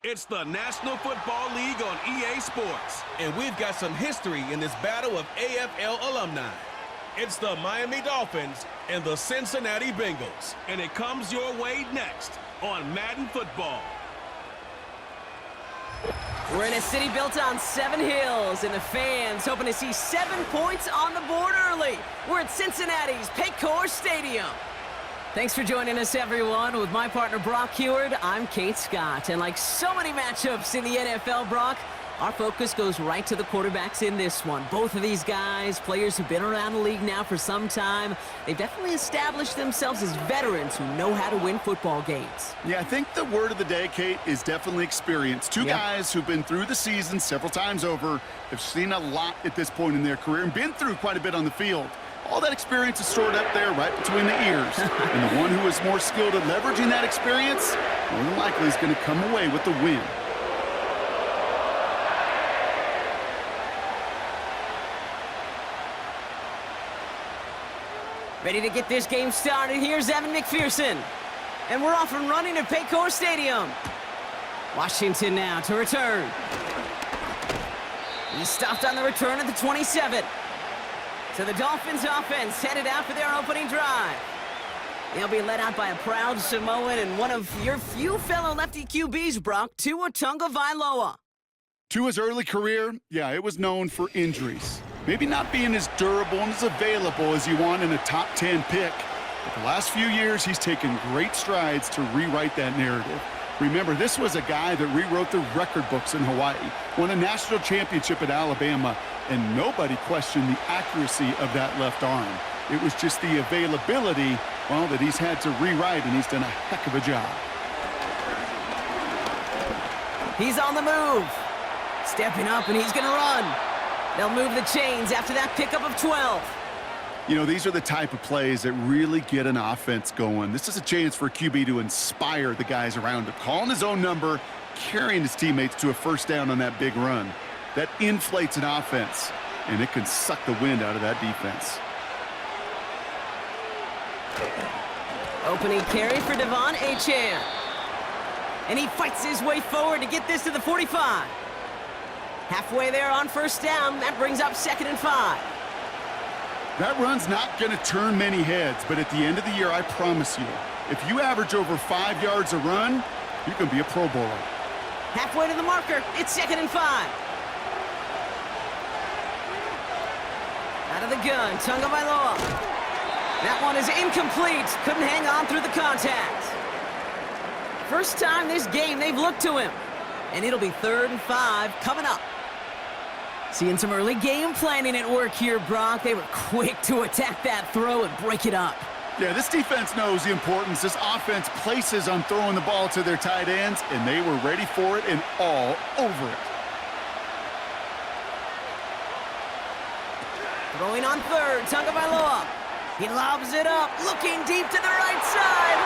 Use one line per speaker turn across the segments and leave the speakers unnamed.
It's the National Football League on EA Sports.
And we've got some history in this battle of AFL alumni. It's the Miami Dolphins and the Cincinnati Bengals.
And it comes your way next on Madden Football.
We're in a city built on 7 hills, and the fans hoping to see 7 points on the board early. We're at Cincinnati's Paycor Stadium. Thanks for joining us, everyone. With my partner, Brock Heward, I'm Kate Scott. And like so many matchups in the NFL, Brock, our focus goes right to the quarterbacks in this one. Both of these guys, players who've been around the league now for some time, they've definitely established themselves as veterans who know how to win football games.
Yeah, I think the word of the day, Kate, is definitely experience. Two guys who've been through the season several times over, have seen a lot at this point in their career, and been through quite a bit on the field. All that experience is stored up there right between the ears. And the one who is more skilled at leveraging that experience, more than likely is going to come away with the win.
Ready to get this game started. Here's Evan McPherson. And we're off and running at Paycor Stadium. Washington now to return. He stopped on the return at the 27. So the Dolphins offense headed out for their opening drive. They'll be led out by a proud Samoan and one of your few fellow lefty QBs, Brock, Tua Tagovailoa.
Tua's early career, yeah, it was known for injuries. Maybe not being as durable and as available as you want in a top 10 pick. But the last few years, he's taken great strides to rewrite that narrative. Remember, this was a guy that rewrote the record books in Hawaii, won a national championship at Alabama, and nobody questioned the accuracy of that left arm. It was just the availability, well, that he's had to rewrite, and he's done a heck of a job.
He's on the move. Stepping up, and he's going to run. They'll move the chains after that pickup of 12.
You know, these are the type of plays that really get an offense going. This is a chance for a QB to inspire the guys around him. Calling his own number, carrying his teammates to a first down on that big run. That inflates an offense, and it can suck the wind out of that defense.
Opening carry for Devon Achane. And he fights his way forward to get this to the 45. Halfway there on first down. That brings up 2nd and 5.
That run's not going to turn many heads, but at the end of the year, I promise you, if you average over 5 yards a run, you can be a Pro Bowler.
Halfway to the marker. It's 2nd and 5. Out of the gun, Tagovailoa. That one is incomplete. Couldn't hang on through the contact. First time this game they've looked to him. And it'll be 3rd and 5 coming up. Seeing some early game planning at work here, Brock. They were quick to attack that throw and break it up.
Yeah, this defense knows the importance this offense places on throwing the ball to their tight ends, and they were ready for it and all over it.
Throwing on 3rd, Tagovailoa. He lobs it up, looking deep to the right side.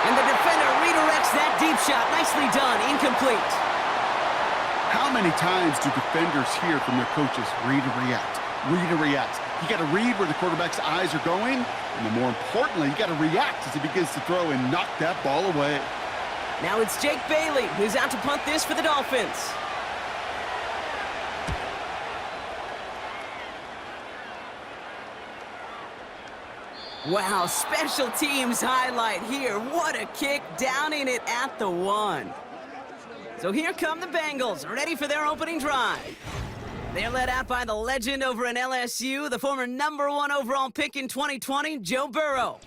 And the defender redirects that deep shot. Nicely done, incomplete.
How many times do defenders hear from their coaches, read and react, read and react? You got to read where the quarterback's eyes are going, and then more importantly, you got to react as he begins to throw and knock that ball away.
Now it's Jake Bailey, who's out to punt this for the Dolphins. Wow, special teams highlight here. What a kick, downing it at the 1. So here come the Bengals, ready for their opening drive. They're led out by the legend over in LSU, the former #1 overall pick in 2020, Joe Burrow.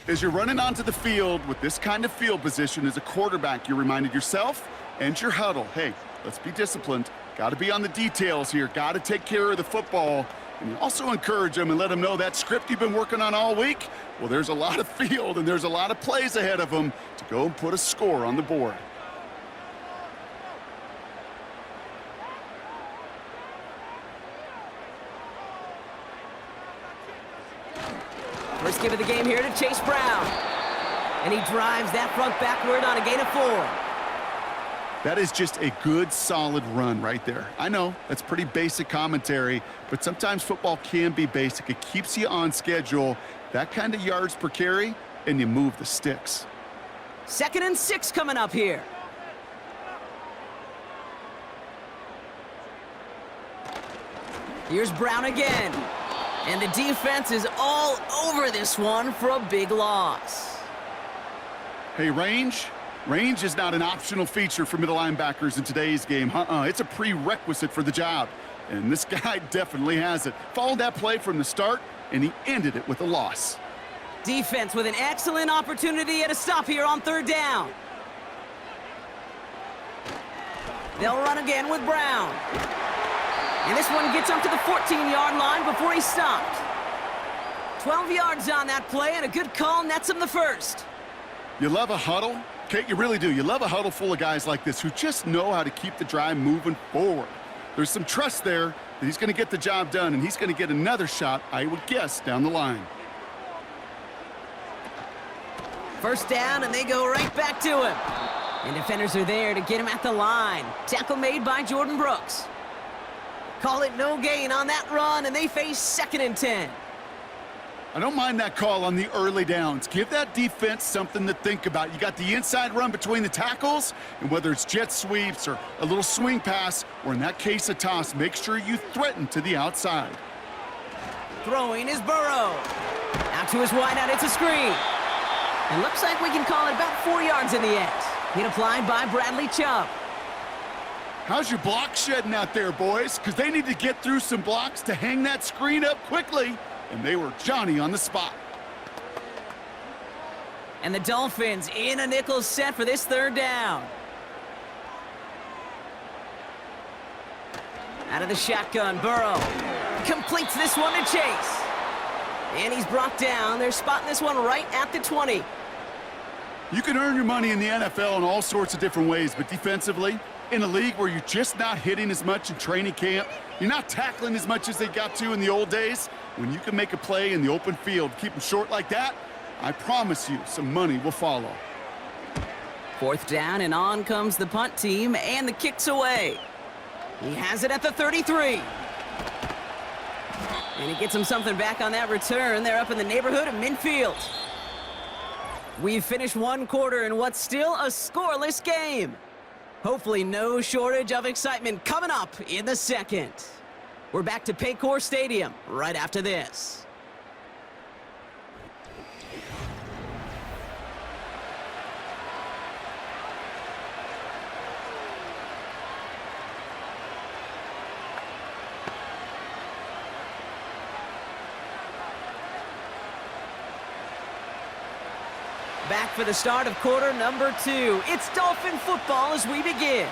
As you're running onto the field with this kind of field position as a quarterback, you're reminded yourself and your huddle, hey, let's be disciplined. Got to be on the details here. Got to take care of the football. And you also encourage them and let them know that script you've been working on all week, well, there's a lot of field and there's a lot of plays ahead of them to go and put a score on the board.
First give of the game here to Chase Brown. And he drives that front backward on a gain of 4.
That is just a good, solid run right there. I know, that's pretty basic commentary, but sometimes football can be basic. It keeps you on schedule. That kind of yards per carry, and you move the sticks.
2nd and 6 coming up here. Here's Brown again. And the defense is all over this one for a big loss.
Hey, range? Range is not an optional feature for middle linebackers in today's game. It's a prerequisite for the job. And this guy definitely has it. Followed that play from the start, and he ended it with a loss.
Defense with an excellent opportunity at a stop here on 3rd down. They'll run again with Brown. And this one gets up to the 14-yard line before he's stopped. 12 yards on that play, and a good call nets him the first.
You love a huddle? Kate, you really do. You love a huddle full of guys like this who just know how to keep the drive moving forward. There's some trust there that he's going to get the job done, and he's going to get another shot, I would guess, down the line.
First down, and they go right back to him. And defenders are there to get him at the line. Tackle made by Jordan Brooks. Call it no gain on that run, and they face 2nd and 10.
I don't mind that call on the early downs. Give that defense something to think about. You got the inside run between the tackles, and whether it's jet sweeps or a little swing pass, or in that case a toss, make sure you threaten to the outside.
Throwing is Burrow. Out to his wideout, it's a screen. It looks like we can call it about 4 yards in the end. Hit applied by Bradley Chubb.
How's your block shedding out there, boys? Because they need to get through some blocks to hang that screen up quickly. And they were Johnny on the spot.
And the Dolphins in a nickel set for this 3rd down. Out of the shotgun, Burrow completes this one to Chase. And he's brought down. They're spotting this one right at the 20.
You can earn your money in the NFL in all sorts of different ways, but defensively, in a league where you're just not hitting as much in training camp, you're not tackling as much as they got to in the old days, when you can make a play in the open field, keep them short like that, I promise you some money will follow.
4th down, and on comes the punt team, and the kick's away. He has it at the 33. And he gets him something back on that return. They're up in the neighborhood of midfield. We've finished 1 quarter in what's still a scoreless game. Hopefully no shortage of excitement coming up in the 2nd. We're back to Paycor Stadium right after this. Back for the start of quarter number 2. It's Dolphin football as we begin.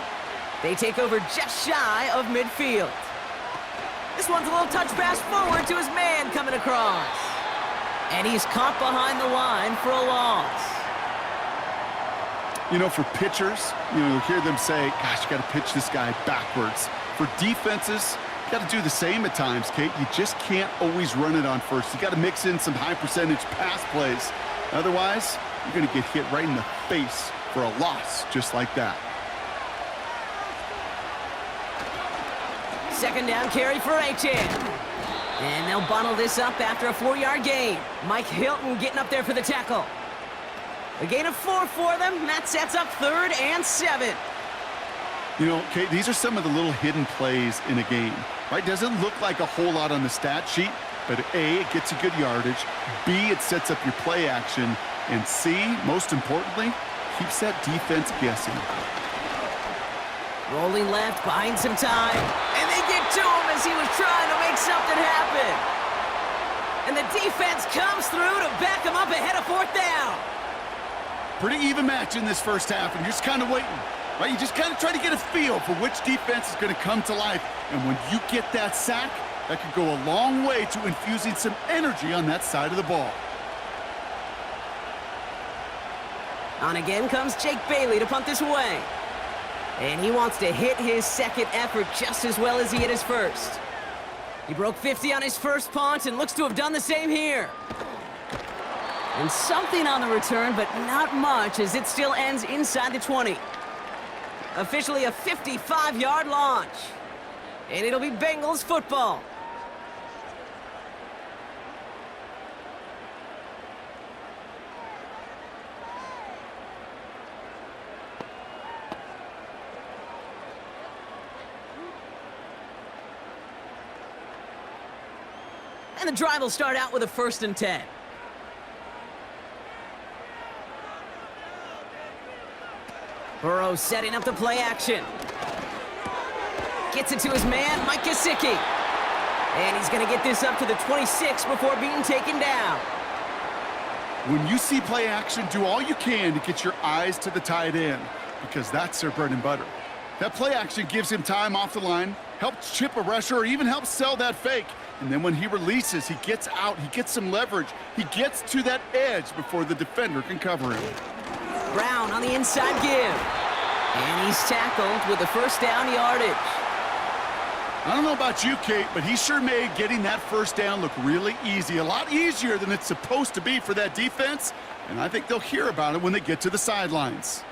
They take over just shy of midfield. This one's a little touch pass forward to his man coming across. And he's caught behind the line for a loss.
You know, for pitchers, you'll hear them say, gosh, you got to pitch this guy backwards. For defenses, you got to do the same at times, Kate. You just can't always run it on first. You got to mix in some high percentage pass plays. Otherwise, you're going to get hit right in the face for a loss just like that.
2nd down carry for Achane. And they'll bundle this up after a 4-yard gain. Mike Hilton getting up there for the tackle. A gain of 4 for them. That sets up 3rd and 7.
You know, Kate, these are some of the little hidden plays in a game, right? Doesn't look like a whole lot on the stat sheet, but A, it gets you good yardage. B, it sets up your play action. And C, most importantly, keeps that defense guessing.
Rolling left, buying some time. And they get to him as he was trying to make something happen. And the defense comes through to back him up ahead of 4th down.
Pretty even match in this first half, and you're just kind of waiting, right? You just kind of try to get a feel for which defense is going to come to life. And when you get that sack, that could go a long way to infusing some energy on that side of the ball.
On again comes Jake Bailey to punt this away. And he wants to hit his 2nd effort just as well as he hit his first. He broke 50 on his first punt and looks to have done the same here. And something on the return, but not much, as it still ends inside the 20. Officially a 55-yard launch. And it'll be Bengals football. And the drive will start out with a 1st and 10. Burrow setting up the play action. Gets it to his man, Mike Gesicki. And he's going to get this up to the 26 before being taken down.
When you see play action, do all you can to get your eyes to the tight end, because that's their bread and butter. That play action gives him time off the line, helps chip a rusher, or even helps sell that fake. And then when he releases, he gets out, he gets some leverage. He gets to that edge before the defender can cover him.
Brown on the inside give. And he's tackled with the 1st down yardage.
I don't know about you, Kate, but he sure made getting that 1st down look really easy. A lot easier than it's supposed to be for that defense. And I think they'll hear about it when they get to the sidelines.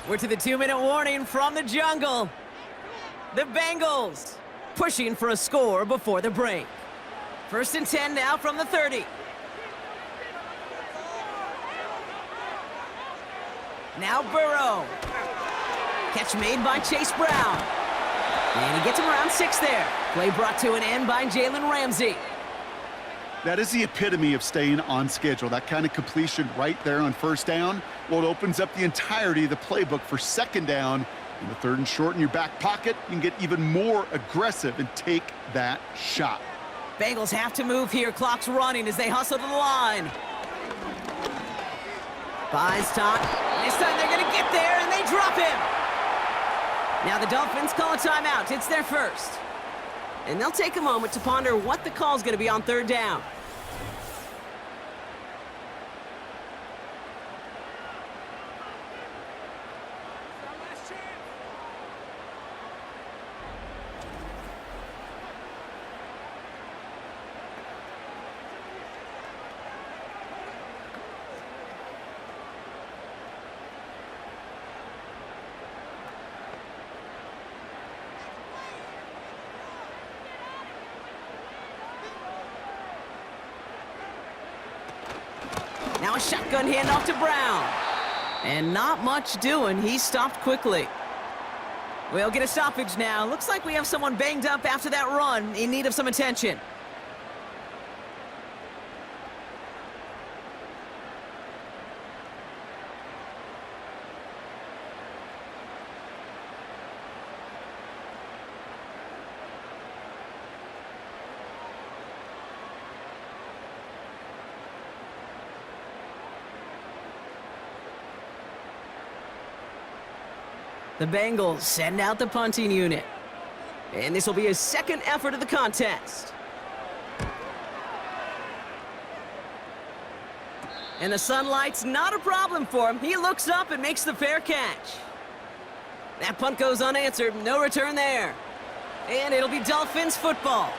We're to the 2-minute warning from the jungle. The Bengals pushing for a score before the break. 1st and 10 now from the 30. Now Burrow. Catch made by Chase Brown. And he gets him around 6 there. Play brought to an end by Jalen Ramsey.
That is the epitome of staying on schedule. That kind of completion right there on 1st down. Well, it opens up the entirety of the playbook for 2nd down. In the 3rd and short in your back pocket, you can get even more aggressive and take that shot.
Bengals have to move here. Clock's running as they hustle to the line. Buys time. This time they're going to get there, and they drop him. Now the Dolphins call a timeout. It's their 1st. And they'll take a moment to ponder what the call's going to be on 3rd down. Now a shotgun handoff to Brown. And not much doing. He stopped quickly. We'll get a stoppage now. Looks like we have someone banged up after that run, in need of some attention. The Bengals send out the punting unit. And this will be his 2nd effort of the contest. And the sunlight's not a problem for him. He looks up and makes the fair catch. That punt goes unanswered. No return there. And it'll be Dolphins football.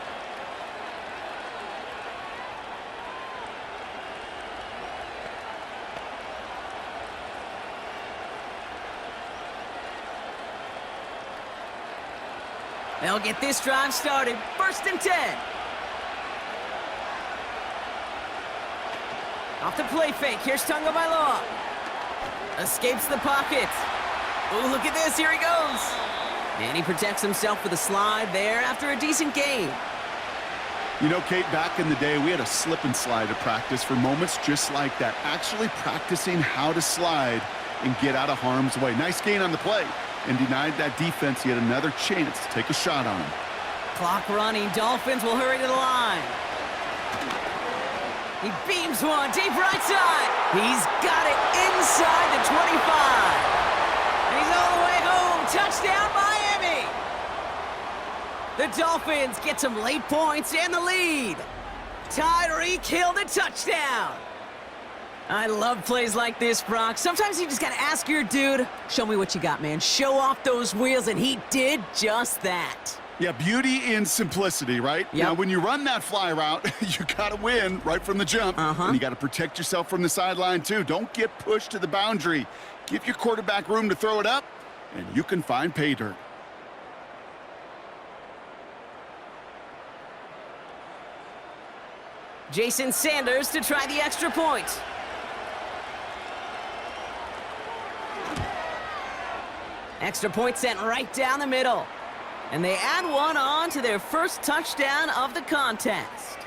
They'll get this drive started. 1st and 10. Off the play fake. Here's Tagovailoa. Escapes the pocket. Oh, look at this. Here he goes. And he protects himself with a slide there after a decent gain.
You know, Kate, back in the day, we had a slip and slide to practice for moments just like that. Actually practicing how to slide and get out of harm's way. Nice gain on the play. And denied that defense yet another chance to take a shot on him.
Clock running. Dolphins will hurry to the line. He beams one deep right side. He's got it inside the 25. And he's all the way home. Touchdown, Miami. The Dolphins get some late points and the lead. Tyreek Hill the touchdown. I love plays like this, Brock. Sometimes you just got to ask your dude, show me what you got, man. Show off those wheels, and he did just that.
Yeah, beauty in simplicity, right?
Yep.
Now, when you run that fly route, you got to win right from the jump. And you got to protect yourself from the sideline, too. Don't get pushed to the boundary. Give your quarterback room to throw it up, and you can find pay dirt.
Jason Sanders to try the extra point. Extra point sent right down the middle. And they add one on to their first touchdown of the contest.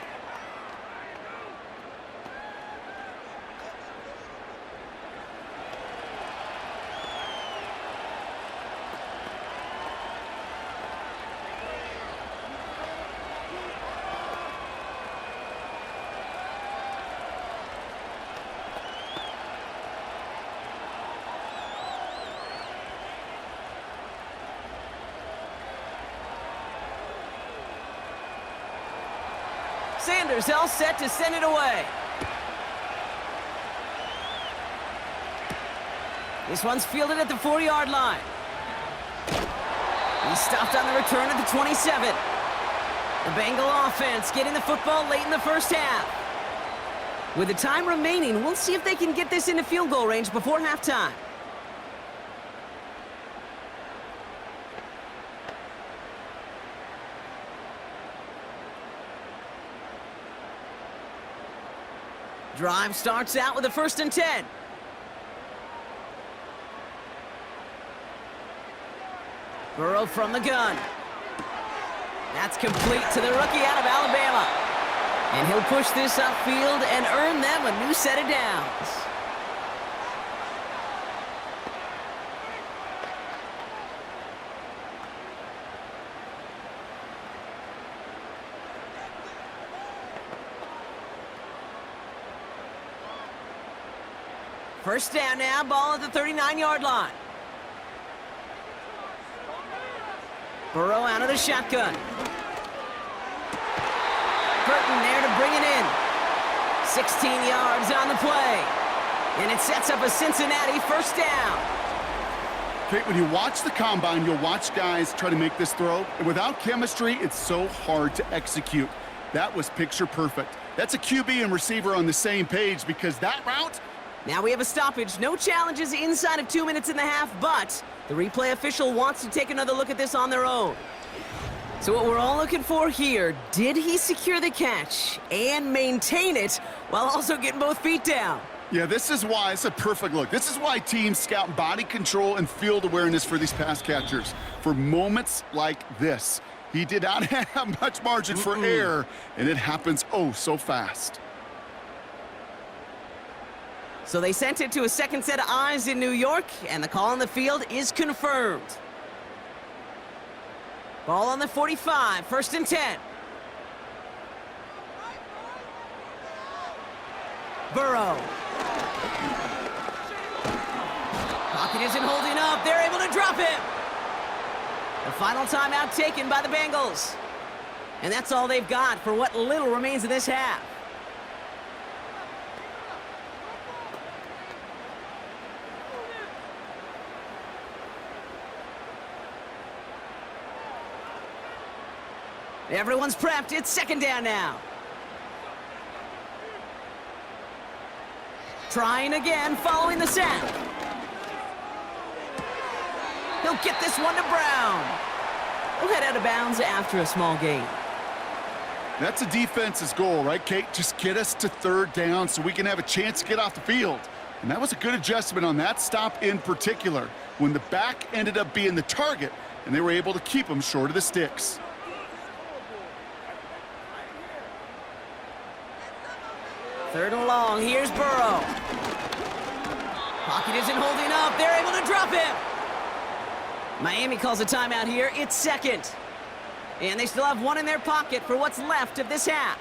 Sanders all set to send it away. This one's fielded at the 4-yard line. He's stopped on the return at the 27. The Bengal offense getting the football late in the first half. With the time remaining, we'll see if they can get this into field goal range before halftime. Drive starts out with a 1st and 10. Burrow from the gun. That's complete to the rookie out of Alabama. And he'll push this upfield and earn them a new set of downs. First down now, ball at the 39-yard line. Burrow out of the shotgun. Burton there to bring it in. 16 yards on the play. And it sets up a Cincinnati first down.
Okay, when you watch the combine, you'll watch guys try to make this throw. And without chemistry, it's so hard to execute. That was picture perfect. That's a QB and receiver on the same page because that route...
Now we have a stoppage. No challenges inside of 2 minutes and a half, but the replay official wants to take another look at this on their own. So what we're all looking for here, did he secure the catch and maintain it while also getting both feet down?
Yeah, this is why it's a perfect look. This is why teams scout body control and field awareness for these pass catchers. For moments like this, he did not have much margin for error, and it happens oh so fast.
So they sent it to a second set of eyes in New York, and the call on the field is confirmed. Ball on the 45, 1st and 10. Burrow. Pocket isn't holding up. They're able to drop him. The final timeout taken by the Bengals. And that's all they've got for what little remains of this half. Everyone's prepped. It's second down now. Trying again, following the sack. He'll get this one to Brown. He'll head out of bounds after a small gain.
That's a defense's goal, right, Kate? Just get us to 3rd down so we can have a chance to get off the field. And that was a good adjustment on that stop in particular, when the back ended up being the target, and they were able to keep him short of the sticks.
Third and long, here's Burrow. Pocket isn't holding up, they're able to drop him. Miami calls a timeout here, it's second. And they still have one in their pocket for what's left of this half.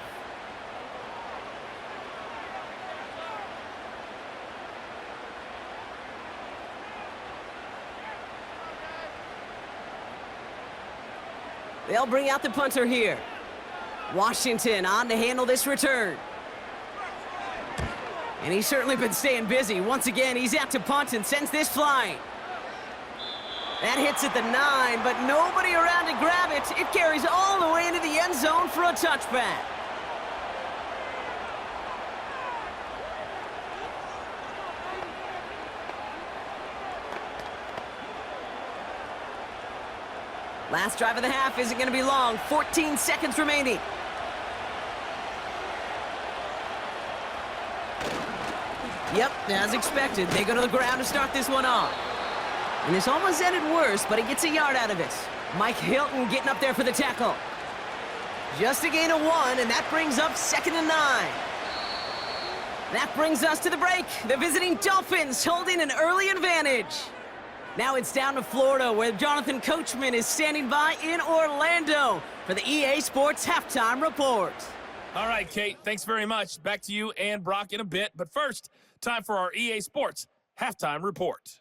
They'll bring out the punter here. Washington on to handle this return. And he's certainly been staying busy. Once again, he's out to punt and sends this flying. That hits at the 9, but nobody around to grab it. It carries all the way into the end zone for a touchback. Last drive of the half isn't going to be long. 14 seconds remaining. Yep, as expected, they go to the ground to start this one off. And this almost ended worse, but he gets a yard out of it. Mike Hilton getting up there for the tackle. Just a gain of 1, and that brings up 2nd and 9. That brings us to the break. The visiting Dolphins holding an early advantage. Now it's down to Florida, where Jonathan Coachman is standing by in Orlando for the EA Sports Halftime Report.
All right, Kate, thanks very much. Back to you and Brock in a bit. But first, time for our EA Sports Halftime Report.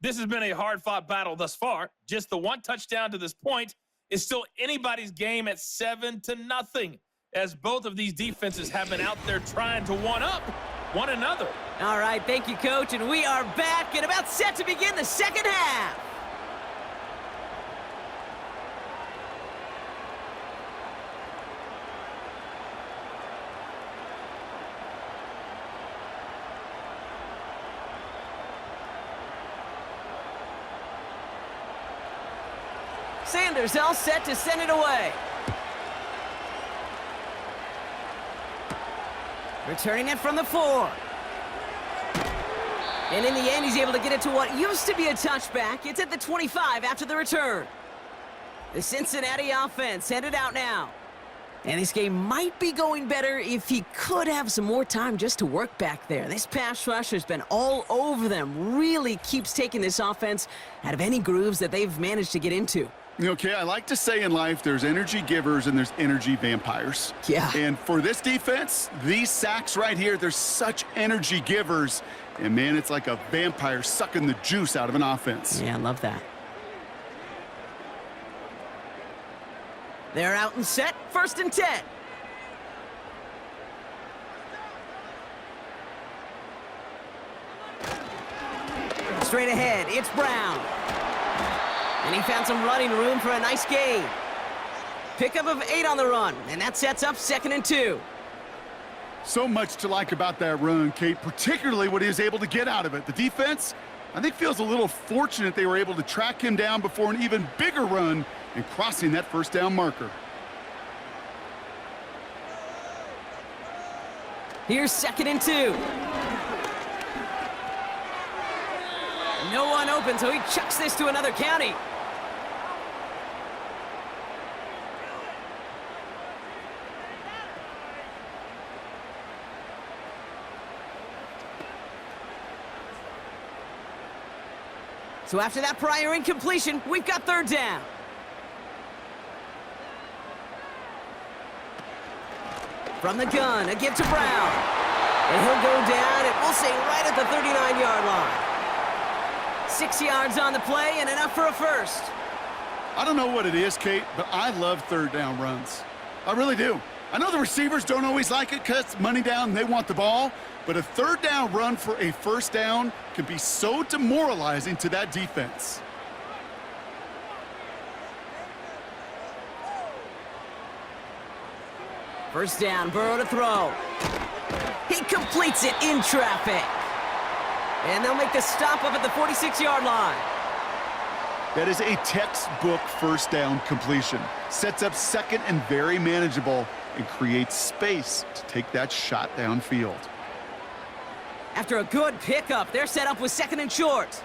This has been a hard-fought battle thus far. Just the one touchdown to this point is still anybody's game at 7-0, as both of these defenses have been out there trying to one-up one another.
All right, thank you, Coach, and we are back and about set to begin the second half. Sanders all set to send it away. Returning it from the 4. And in the end, he's able to get it to what used to be a touchback. It's at the 25 after the return. The Cincinnati offense headed out now. And this game might be going better if he could have some more time just to work back there. This pass rush has been all over them. Really keeps taking this offense out of any grooves that they've managed to get into.
Okay, I like to say in life there's energy givers and there's energy vampires.
Yeah.
And for this defense, these sacks right here, they're such energy givers. And, man, it's like a vampire sucking the juice out of an offense.
Yeah, I love that. They're out and set. 1st and 10. Straight ahead, it's Brown. And he found some running room for a nice gain. Pickup of 8 on the run, and that sets up 2nd and 2.
So much to like about that run, Kate, particularly what he was able to get out of it. The defense, I think, feels a little fortunate they were able to track him down before an even bigger run and crossing that 1st down marker.
Here's 2nd and 2. No one open, so he chucks this to another county. So after that prior incompletion, we've got 3rd down. From the gun, a give to Brown. And he'll go down, and we'll say right at the 39-yard line. 6 yards on the play and enough for a first.
I don't know what it is, Kate, but I love 3rd down runs. I really do. I know the receivers don't always like it because money down, they want the ball, but a 3rd down run for a 1st down can be so demoralizing to that defense.
First down, Burrow to throw. He completes it in traffic. And they'll make the stop up at the 46-yard line.
That is a textbook 1st down completion. Sets up 2nd and very manageable and creates space to take that shot downfield.
After a good pickup, they're set up with 2nd and short.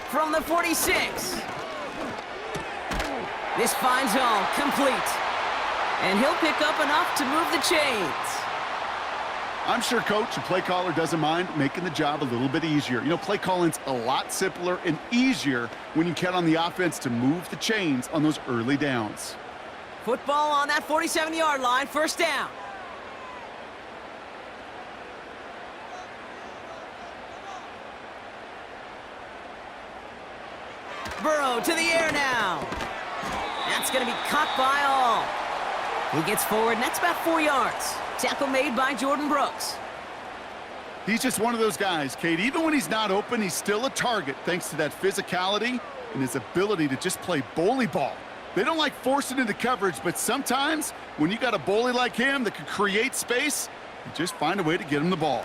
From the 46. This finds home, complete. And he'll pick up enough to move the chains.
I'm sure coach and play caller doesn't mind making the job a little bit easier. You know, play calling's a lot simpler and easier when you count on the offense to move the chains on those early downs.
Football on that 47-yard line, 1st down. Burrow to the air now. That's going to be caught by all. He gets forward, and that's about 4 yards. Tackle made by Jordan Brooks.
He's just one of those guys, Kate. Even when he's not open, he's still a target thanks to that physicality and his ability to just play bully ball. They don't like forcing into coverage, but sometimes when you got a bully like him that can create space, you just find a way to get him the ball.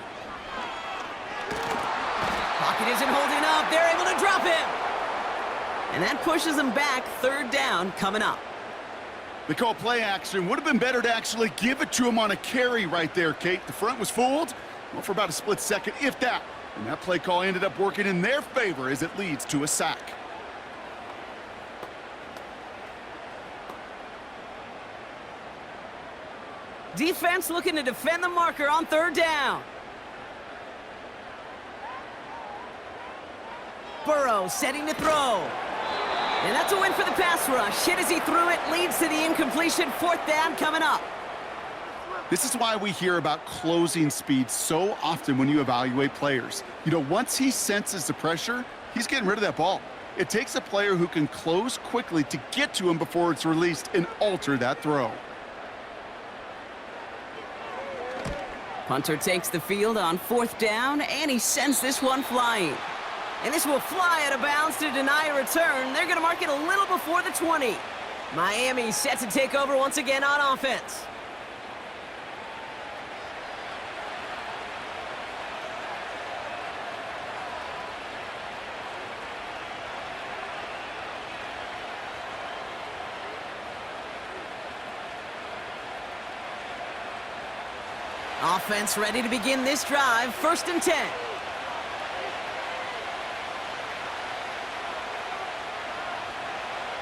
Pocket isn't holding up. They're able to drop him. And that pushes them back. 3rd down coming up.
They call play action. Would have been better to actually give it to him on a carry right there, Kate. The front was fooled, well, for about a split second, if that. And that play call ended up working in their favor as it leads to a sack.
Defense looking to defend the marker on third down. Burrow setting to throw. And that's a win for the pass rush. Hit as he threw it, leads to the incompletion. Fourth down coming up.
This is why we hear about closing speed so often when you evaluate players. You know, once he senses the pressure, he's getting rid of that ball. It takes a player who can close quickly to get to him before it's released and alter that throw.
Punter takes the field on fourth down, and he sends this one flying. And this will fly out of bounds to deny a return. They're going to mark it a little before the 20. Miami set to take over once again on offense. Offense ready to begin this drive. 1st and 10.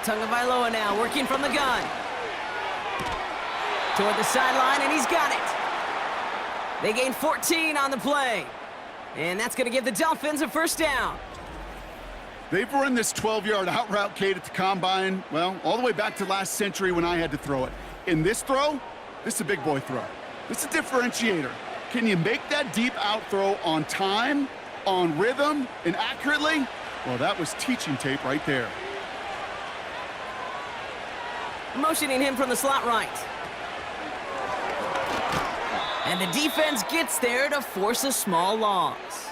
Tagovailoa now working from the gun. Toward the sideline, and he's got it. They gain 14 on the play. And that's going to give the Dolphins a 1st down.
They've run this 12-yard out route, Kate, at the combine, well, all the way back to last century when I had to throw it. In this throw, this is a big boy throw. This is a differentiator. Can you make that deep out throw on time, on rhythm, and accurately? Well, that was teaching tape right there.
Motioning him from the slot right. And the defense gets there to force a small loss.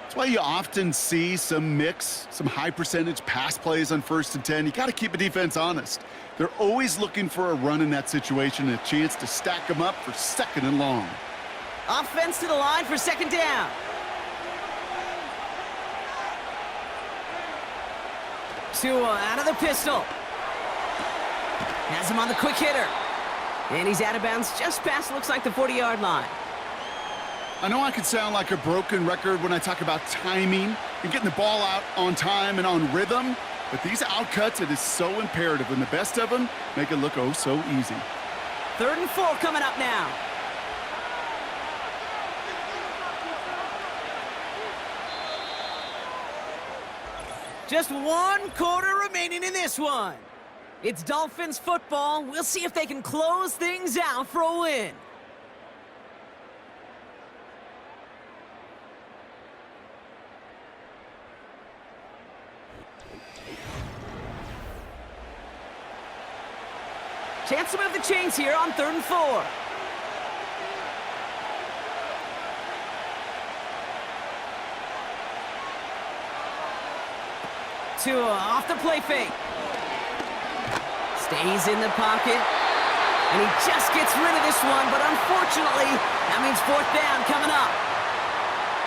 That's why you often see some mix, some high-percentage pass plays on 1st and 10. You got to keep a defense honest. They're always looking for a run in that situation and a chance to stack them up for 2nd and long.
Offense to the line for 2nd down. Tua out of the pistol. Has him on the quick hitter. And he's out of bounds just past, looks like, the 40-yard line.
I know I could sound like a broken record when I talk about timing and getting the ball out on time and on rhythm, but these outcuts, it is so imperative, and the best of them make it look oh so easy.
3rd and 4 coming up now. Just 1 quarter remaining in this one. It's Dolphins football. We'll see if they can close things out for a win. Chance to move the chains here on 3rd and 4. Tua off the play fake. Stays in the pocket. And he just gets rid of this one, but unfortunately, that means 4th down coming up.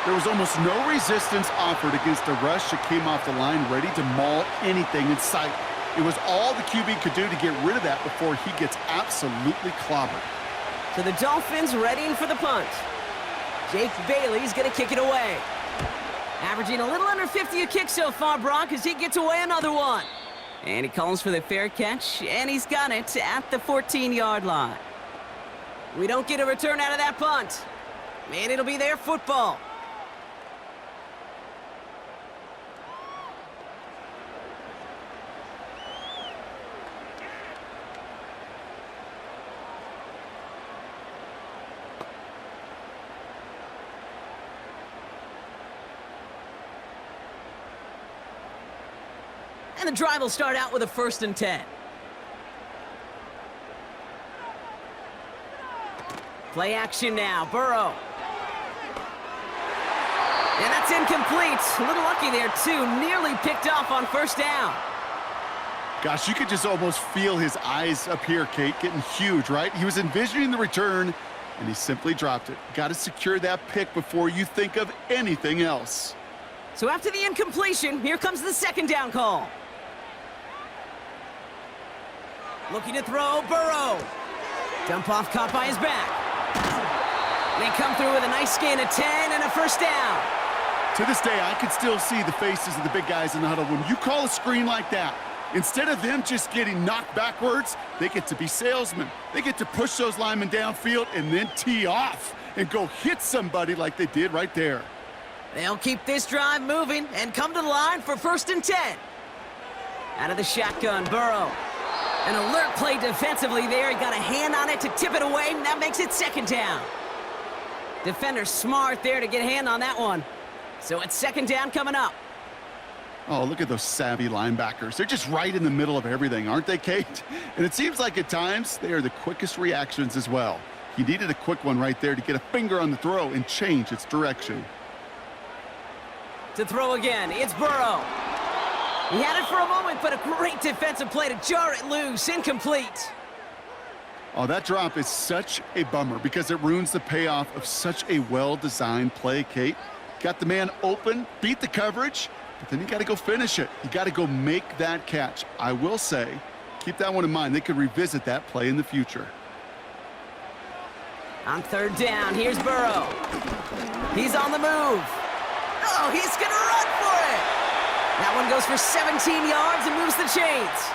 There was almost no resistance offered against a rush that came off the line ready to maul anything in sight. It was all the QB could do to get rid of that before he gets absolutely clobbered.
So the Dolphins readying for the punt. Jake Bailey's going to kick it away. Averaging a little under 50 a kick so far, Brock, as he gets away another one. And he calls for the fair catch, and he's got it at the 14-yard line. We don't get a return out of that punt. And it'll be their football. And the drive will start out with a 1st and 10. Play action now, Burrow. And that's incomplete. A little lucky there, too. Nearly picked off on 1st down.
Gosh, you could just almost feel his eyes up here, Kate, getting huge, right? He was envisioning the return, and he simply dropped it. Got to secure that pick before you think of anything else.
So after the incompletion, here comes the 2nd down call. Looking to throw, Burrow. Dump off caught by his back. They come through with a nice gain of 10 and a first down.
To this day, I can still see the faces of the big guys in the huddle. When you call a screen like that, instead of them just getting knocked backwards, they get to be salesmen. They get to push those linemen downfield and then tee off and go hit somebody like they did right there.
They'll keep this drive moving and come to the line for 1st and 10. Out of the shotgun, Burrow. An alert play defensively there. He got a hand on it to tip it away, and that makes it 2nd down. Defender smart there to get a hand on that one. So it's 2nd down coming up.
Oh, look at those savvy linebackers. They're just right in the middle of everything, aren't they, Kate? And it seems like at times they are the quickest reactions as well. He needed a quick one right there to get a finger on the throw and change its direction.
To throw again, it's Burrow. He had it for a moment, but a great defensive play to jar it loose. Incomplete.
Oh, that drop is such a bummer because it ruins the payoff of such a well-designed play, Kate. Got the man open, beat the coverage, but then you got to go finish it. You got to go make that catch. I will say, keep that one in mind. They could revisit that play in the future.
On 3rd down, here's Burrow. He's on the move. Oh, he's going to run for it. That one goes for 17 yards and moves the chains.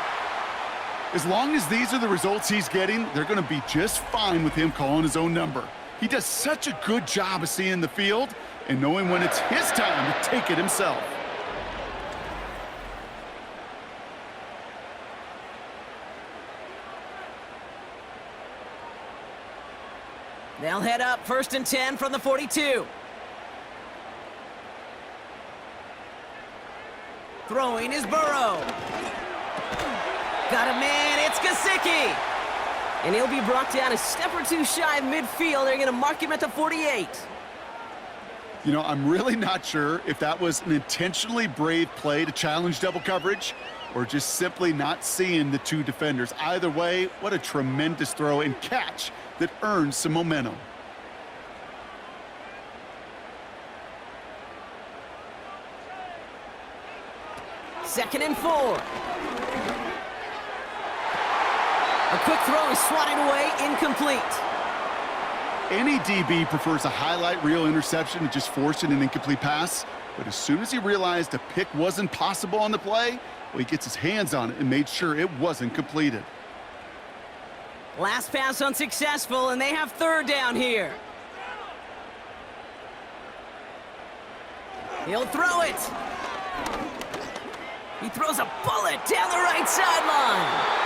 As long as these are the results he's getting, they're going to be just fine with him calling his own number. He does such a good job of seeing the field and knowing when it's his time to take it himself.
They'll head up 1st and 10 from the 42. Throwing is Burrow. Got a man, it's Gesicki. And he'll be brought down a step or two shy of midfield. They're going to mark him at the 48.
You know, I'm really not sure if that was an intentionally brave play to challenge double coverage or just simply not seeing the two defenders. Either way, what a tremendous throw and catch that earns some momentum.
Second and 4. A quick throw is swatted away, incomplete.
Any DB prefers a highlight reel interception to just forcing an incomplete pass. But as soon as he realized a pick wasn't possible on the play, well, he gets his hands on it and made sure it wasn't completed.
Last pass unsuccessful, and they have 3rd down here. He'll throw it. He throws a bullet down the right sideline.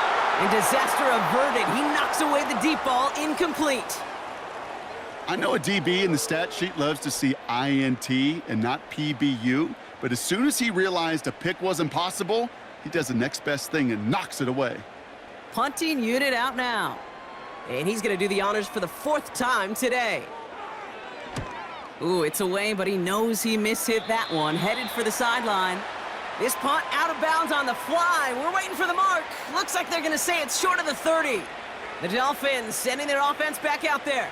And disaster averted. He knocks away the deep ball, incomplete.
I know a DB in the stat sheet loves to see INT and not PBU, but as soon as he realized a pick wasn't possible, he does the next best thing and knocks it away.
Punting unit out now. And he's going to do the honors for the 4th time today. Ooh, it's away, but he knows he mishit that one. Headed for the sideline. This punt out of bounds on the fly. We're waiting for the mark. Looks like they're going to say it's short of the 30. The Dolphins sending their offense back out there.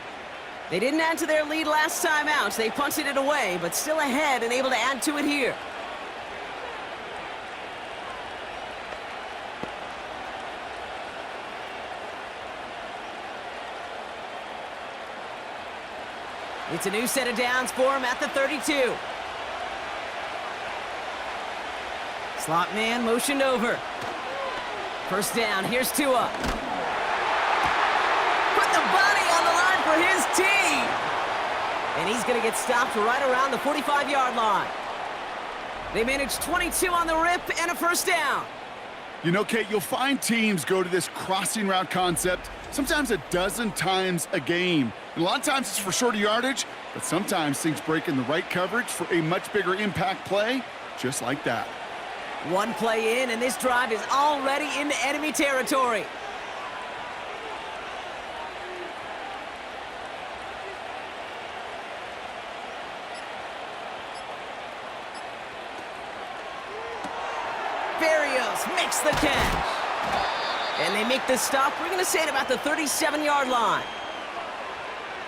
They didn't add to their lead last time out. They punted it away, but still ahead and able to add to it here. It's a new set of downs for him at the 32. Slot man motioned over. 1st down, here's Tua. Put the body on the line for his team. And he's going to get stopped right around the 45-yard line. They managed 22 on the rip and a 1st down.
You know, Kate, you'll find teams go to this crossing route concept sometimes a dozen times a game. And a lot of times it's for shorter yardage, but sometimes things break in the right coverage for a much bigger impact play, just like that.
One play in, and this drive is already into enemy territory. Barrios makes the catch. And they make the stop. We're going to say it about the 37-yard line.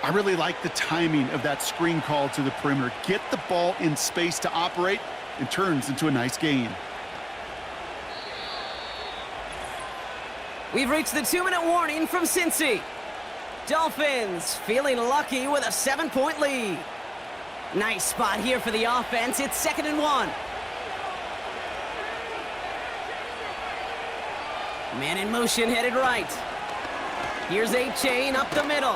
I really like the timing of that screen call to the perimeter. Get the ball in space to operate and turns into a nice gain.
We've reached the 2-minute warning from Cincy. Dolphins feeling lucky with a 7-point lead. Nice spot here for the offense. It's 2nd and 1. Man in motion, headed right. Here's A-Chain up the middle.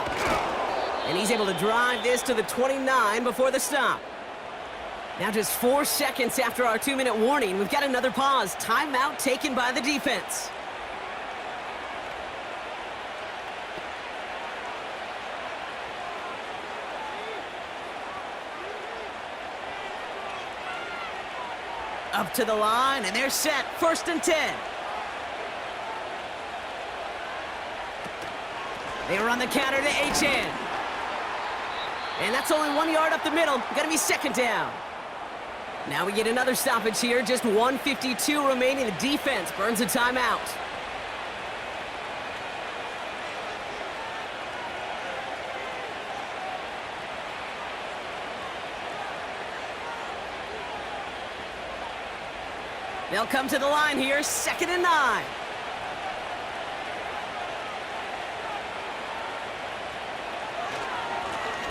And he's able to drive this to the 29 before the stop. Now just 4 seconds after our 2-minute warning, we've got another pause. Timeout taken by the defense. Up to the line, and they're set. 1st and 10. They run the counter to H-N. And that's only 1 yard up the middle. Gonna be 2nd down. Now we get another stoppage here. Just 1:52 remaining. The defense burns a timeout. They'll come to the line here. 2nd and 9.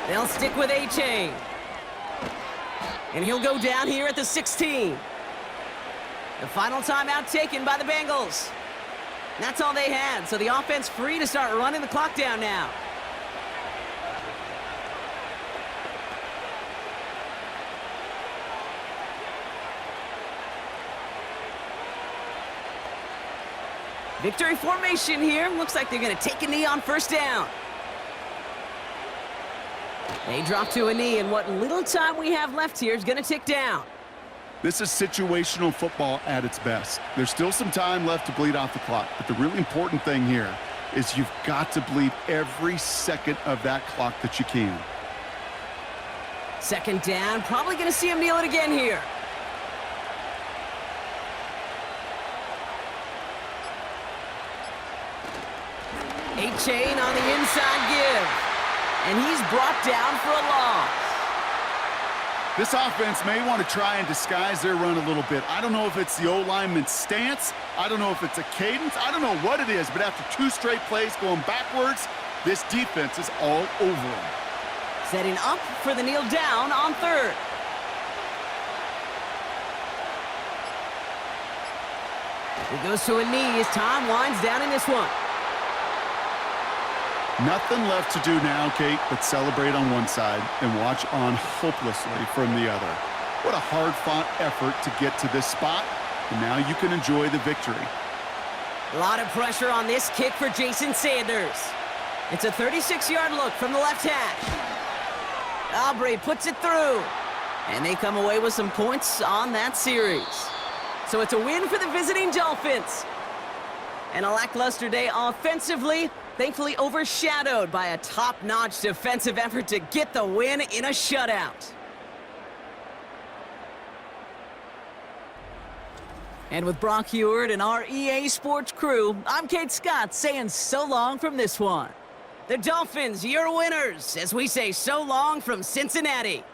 They'll stick with A-Chain. And he'll go down here at the 16. The final timeout taken by the Bengals. That's all they had, so the offense free to start running the clock down now. Victory formation here. Looks like they're going to take a knee on 1st down. They drop to a knee, and what little time we have left here is going to tick down.
This is situational football at its best. There's still some time left to bleed off the clock, but the really important thing here is you've got to bleed every second of that clock that you can.
2nd down, probably going to see him kneel it again here. A-Chain on the inside give. And he's brought down for a loss.
This offense may want to try and disguise their run a little bit. I don't know if it's the O-lineman's stance. I don't know if it's a cadence. I don't know what it is, but after 2 straight plays going backwards, this defense is all over them.
Setting up for the kneel down on 3rd. He goes to a knee as time winds down in this one.
Nothing left to do now, Kate, but celebrate on one side and watch on hopelessly from the other. What a hard-fought effort to get to this spot, and now you can enjoy the victory.
A lot of pressure on this kick for Jason Sanders. It's a 36-yard look from the left hash. Aubrey puts it through, and they come away with some points on that series. So it's a win for the visiting Dolphins. And a lackluster day offensively, thankfully overshadowed by a top-notch defensive effort to get the win in a shutout. And with Brock Heward and our EA Sports crew, I'm Kate Scott saying so long from this one. The Dolphins, your winners, as we say so long from Cincinnati.